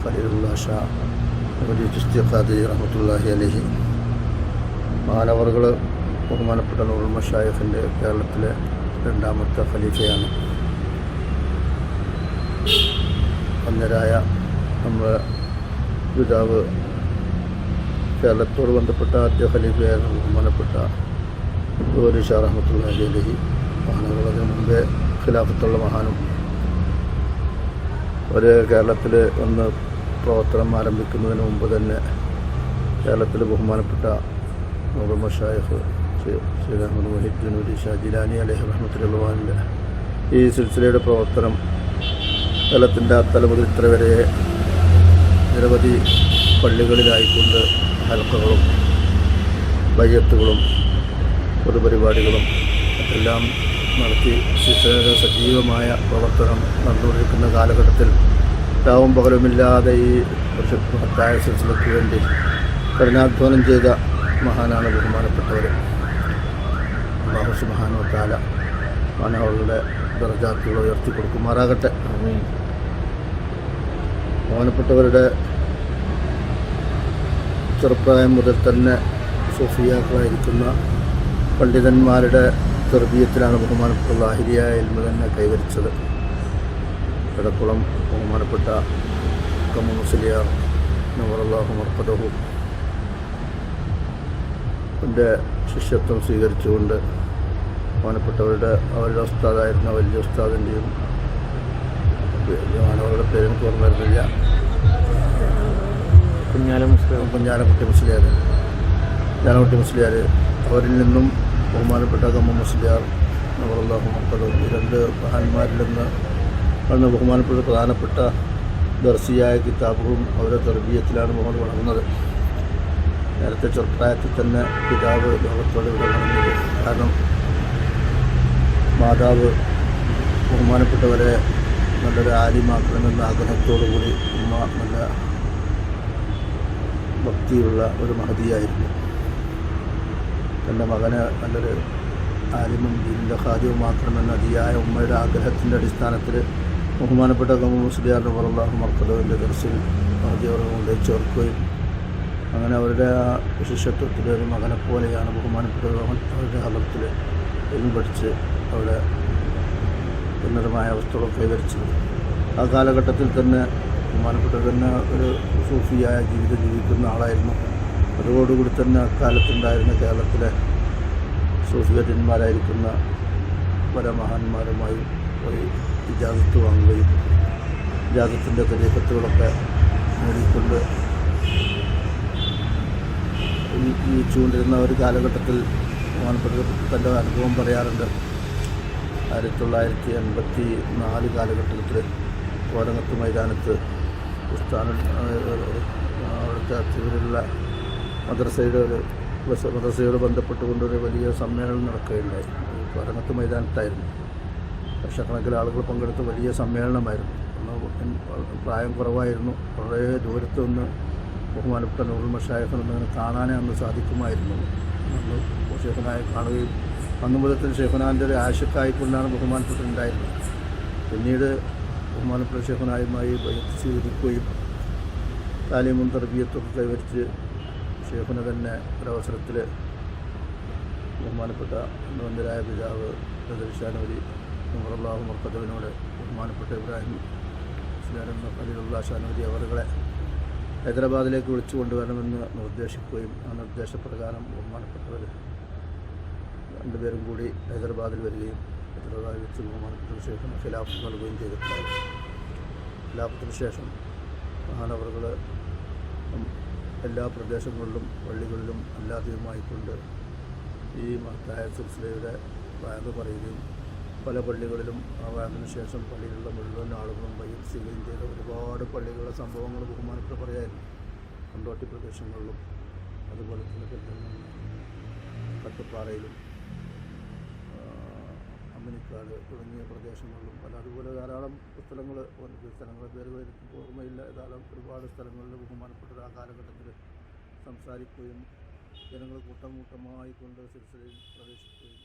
ഖലീലുല്ലാഹ് ഷാ ചിശ്തി ഖാദിരി റഹ്മത്തുള്ളാഹി അലൈഹി മഹാനവറുകൾ ബഹുമാനപ്പെട്ട നൂറുൽ മശായിഖിൻ്റെ കേരളത്തിലെ രണ്ടാമത്തെ ഖലീഫയാണ്. അന്നരായ നമ്മുടെ പിതാവ് കേരളത്തോട് ബന്ധപ്പെട്ട ആദ്യ ഖലീഫയായിരുന്നു ബഹുമാനപ്പെട്ട നൂറുൽ ഷാ റഹ്മത്തുള്ളാഹി അലൈഹി. മഹാനവറുകൾ അതിന് മുമ്പേ ഖിലാഫത്തുള്ള മഹാനും ഒരു കേരളത്തിൽ ഒന്ന് പ്രവർത്തനം ആരംഭിക്കുന്നതിന് മുമ്പ് തന്നെ കേരളത്തിൽ ബഹുമാനപ്പെട്ട നൂറുൽ മശായിഖ് സയ്യിദ് അഹ്മദ് മുഹിദ്ദീൻ അലി ഷാ ജിലാനി അലൈഹി റഹ്മത്തുള്ളാഹിയുടെ ഈ സിൽസിലയുടെ പ്രവർത്തനം കേരളത്തിൻ്റെ അത്തല മുതൽ ഇത്ര വരെ നിരവധി പള്ളികളിലായിക്കൊണ്ട് ഹൽക്കകളും ബയ്യത്തുകളും പൊതുപരിപാടികളും എല്ലാം നടത്തി സിൽസിലയുടെ സജീവമായ പ്രവർത്തനം നടന്നുകൊണ്ടിരിക്കുന്ന കാലഘട്ടത്തിൽ രാവും പകലുമില്ലാതെ ഈ മഹത്തായ സിൽസിലയ്ക്ക് വേണ്ടി കഠിനാധ്വാനം ചെയ്ത മഹാനാണ് ബഹുമാനപ്പെട്ടവർ. അല്ലാഹു സുബ്ഹാനഹു വ തആല മഹാനവറുകളുടെ ദറജാത്തുകൾ ഉയർത്തി കൊടുക്കുമാറാകട്ടെ. ബഹുമാനപ്പെട്ടവരുടെ ചെറുപ്രായം മുതൽ തന്നെ സൂഫിയാക്കളായിരിക്കുന്ന പണ്ഡിതന്മാരുടെ തർബീയത്തിലാണ് ബഹുമാനപ്പെട്ട ലാഹിരിയായ ഇൽമ തന്നെ കൈവരിച്ചത്. കിടക്കുളം ബഹുമാനപ്പെട്ട കമ്മു മുസ്ലിയാർ നവറല്ലാഹു മർഖദഹു ൻ്റെ ശിഷ്യത്വം സ്വീകരിച്ചുകൊണ്ട് ബഹുമാനപ്പെട്ടവരുടെ അവരുടെ ഉസ്താദായിരുന്ന വലിയ ഉസ്താദിൻ്റെയും അവരുടെ പേര് എനിക്ക് ഓർമ്മ വരുന്നില്ല, കുഞ്ഞാലക്കുട്ടി മുസ്ലിയാർ അവരിൽ നിന്നും ബഹുമാനപ്പെട്ട കമ്മു മുസ്ലിയാർ നവറല്ലാഹു മർഖദഹു ഈ രണ്ട് മഹാന്മാരിൽ നിന്ന് അന്ന് ബഹുമാനപ്പെട്ട പ്രധാനപ്പെട്ട ദർസിയായ കിതാബുകളും അവരുടെ തർബീയത്തിലാണ് മുഹമ്മദ് വളർന്നത്. നേരത്തെ ചെറുപ്രായത്തിൽ തന്നെ പിതാവ് ലോകത്തോട് ഇവിടെ വളർന്നത്. കാരണം മാതാവ് ബഹുമാനപ്പെട്ടവരെ നല്ലൊരു ആലിമാക്കണമെന്ന ആഗ്രഹത്തോടുകൂടി ഉമ്മ നല്ല ഭക്തിയുള്ള ഒരു മഹതിയായിരുന്നു. എൻ്റെ മകനെ നല്ലൊരു ആലിമും ദീനിൻ്റെ ഖാദിയുമാക്കണമെന്ന അതിയായ ഉമ്മയുടെ ആഗ്രഹത്തിൻ്റെ അടിസ്ഥാനത്തിൽ ബഹുമാനപ്പെട്ട കമ്മു മുസ്ലിയാർ നവറല്ലാഹു മർഖദഹുവിൻ്റെ ദർസിൽ മഹദിയവരെ കൊണ്ടുപോയി ചേർക്കുകയും അങ്ങനെ അവരുടെ ആ ശിഷ്യത്വത്തിലെ ഒരു മകനെപ്പോലെയാണ് ബഹുമാനപ്പെട്ട അവരുടെ ഹലത്തിൽ എല്ലാം പഠിച്ച് അവിടെ ഉന്നതമായ അവസ്ഥകൾ കൈവരിച്ചത്. ആ കാലഘട്ടത്തിൽ തന്നെ ബഹുമാനപ്പെട്ട തന്നെ ഒരു സൂഫിയായ ജീവിതം ജീവിക്കുന്ന ആളായിരുന്നു. അതോടുകൂടി തന്നെ അക്കാലത്തുണ്ടായിരുന്ന കേരളത്തിലെ സൂഫിയന്മാരായിരിക്കുന്ന പല മഹാന്മാരുമായി പോയി ഇജാസത്ത് വാങ്ങുകയും ഇജാസത്തിൻ്റെ തരീഖത്തുകളൊക്കെ നേടിക്കൊണ്ട് ജീവിച്ചുകൊണ്ടിരുന്ന ഒരു കാലഘട്ടത്തിൽ ബഹുമാനപ്പെട്ട തൻ്റെ അനുഭവം പറയാറുണ്ട്. 1984 കാലഘട്ടത്തിൽ കോരങ്ങത്ത് മൈതാനത്ത് അവിടുത്തെ തിരുവല്ല മദ്രസയോട് ബന്ധപ്പെട്ടുകൊണ്ടൊരു വലിയ സമ്മേളനം നടക്കുകയുണ്ടായി. കോരങ്ങത്ത് മൈതാനത്തായിരുന്നു. ലക്ഷക്കണക്കിന് ആളുകൾ പങ്കെടുത്ത വലിയ സമ്മേളനമായിരുന്നു. പ്രായം കുറവായിരുന്നു. വളരെ ദൂരത്തു നിന്ന് ബഹുമാനപ്പെട്ട നൂറുൽ മശായിഖിനെ കാണാനേ അന്ന് സാധിക്കുമായിരുന്നു. അന്ന് ഷെയ്ഖുനായെ കാണുകയും അന്ന് മുതൽ തന്നെ ഷെയ്ഖുനാൻ്റെ ഒരു ആശക്കായിക്കൊണ്ടാണ് ബഹുമാനപ്പെട്ടിട്ടുണ്ടായിരുന്നത്. പിന്നീട് ബഹുമാനപ്പെട്ട ഷെയ്ഖുനായുമായി ബൈഅത്ത് സ്വീകരിക്കുകയും താലീമും തർബിയത്തൊക്കെ കൈവരിച്ച് ഷെയ്ഖുന തന്നെ ഒരവസരത്തിൽ ബഹുമാനപ്പെട്ട നവന്തരായ പിതാവ് ഷാനൂരി നവറല്ലാഹു മർഖദഹുവിനോട് ബഹുമാനപ്പെട്ട ഇബ്രാഹിം ഖലീലുല്ലാഹ് ഷാനൂരി അവരുകളെ ഹൈദരാബാദിലേക്ക് വിളിച്ചു കൊണ്ടുവരണമെന്ന് നിർദ്ദേശിക്കുകയും ആ നിർദ്ദേശപ്രകാരം ബഹുമാനപ്പെട്ടവർ രണ്ടുപേരും കൂടി ഹൈദരാബാദിൽ വരികയും ഹൈദരാബാദിൽ വെച്ച് ബഹുമാനപ്പെട്ട ഷെയ്ഖിന് ഖിലാഫത്ത് നൽകുകയും ചെയ്തിട്ടുണ്ടായിരുന്നു. ഖിലാഫത്തിന് ശേഷം മഹാനവറുകൾ എല്ലാ പ്രദേശങ്ങളിലും പള്ളികളിലും അല്ലാതെയുമായിക്കൊണ്ട് ഈ മഹത്തായ സിൽസിലയുടെ വായന പറയുകയും പല പള്ളികളിലും ആ വായനത്തിന് ശേഷം പള്ളിയിലുള്ള മുഴുവൻ ആളുകളും ബൈഅത്ത് ചെയ്യുകയും ചെയ്ത ഒരുപാട് പള്ളികളുടെ സംഭവങ്ങൾ ബഹുമാനപ്പെട്ട പറയായിരുന്നു. കൊണ്ടോട്ടി പ്രദേശങ്ങളിലും അതുപോലെ തന്നെ പെരുന്തൽമണ്ണ, കട്ടുപ്പാറയിലും, അമ്മിനിക്കാട് തുടങ്ങിയ പ്രദേശങ്ങളിലും അതുപോലെ ധാരാളം സ്ഥലങ്ങളുടെ പേര് ഓർമ്മയില്ല. ധാരാളം ഒരുപാട് സ്ഥലങ്ങളിൽ ബഹുമാനപ്പെട്ട ആ കാലഘട്ടത്തിൽ സംസാരിക്കുകയും ജനങ്ങൾ കൂട്ടമായി കൊണ്ട് സിൽസിലയിൽ പ്രവേശിക്കുകയും